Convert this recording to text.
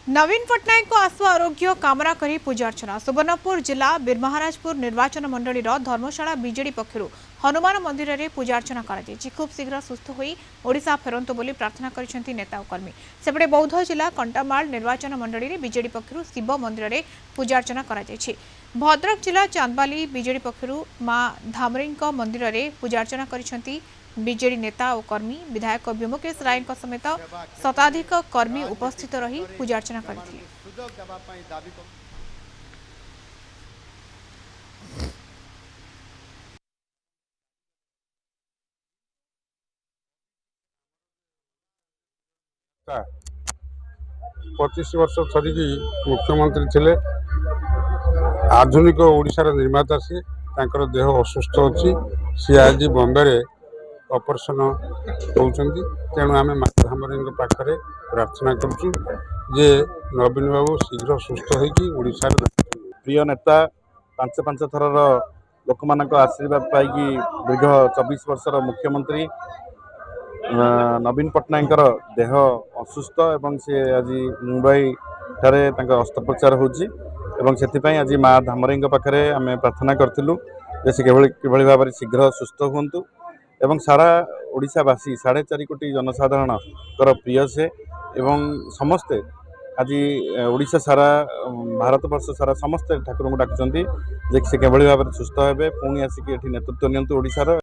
नवीन पट्टनायक को आशु आरोग्य कामना करी पूजार्चना सुवर्णपुर जिला बीरमहाराजपुर निर्वाचन मंडली धर्मशाला बीजेडी पक्षर हनुमान मंदिर में पूजार्चना कर खूब शीघ्र सुस्थ हो ओडिशा फेरंतु बोली प्रार्थना कर नेता और कर्मी सेपटे बौद्ध जिला कंटामाल निर्वाचन मंडली में बीजेडी पक्षर शिव मंदिर में पूजार्चना कर भद्रक जिला चांदबाली बीजेडी पक्षर मां धामरी मंदिर में पूजार्चना कर बीजेडी नेता और कर्मी विधायक व्योमकेश राय समेत शताधिक कर्मी उपस्थित रही पूजार्चना करथिले। पचिश वर्ष थरिकी मुख्यमंत्री थिले आधुनिक ओडिशार निर्माता सी तांकर देह असुस्थ अच्छी सी आज बॉम्बे ऑपरेशन होउचंदी तेणु आम धामरी पाखे प्रार्थना करुचु जे नवीन बाबू शीघ्र सुस्थ होगी ओडिशार प्रिय नेता पांच पांच थर लोक मान आशीर्वाद पाई दीर्घ 24 वर्षर मुख्यमंत्री नवीन पट्टनायक देह असुस्थ एवं से आज मुंबई ठारे अस्त्रोपचार होची आज माँ धामरी पाखे आम प्रार्थना करूँ कि भाव में शीघ्र सुस्थ हूँ एवं सारा ओडिशावासी 4.5 कोटी जनसाधारण प्रिय से एवं समस्ते आज ओडिशा सारा भारत वर्ष सारा समस्ते ठाकुर को डाकुंट जे से भाव में सुस्थ हे पुणी आसिक नेतृत्व नियंतु ओडिशार।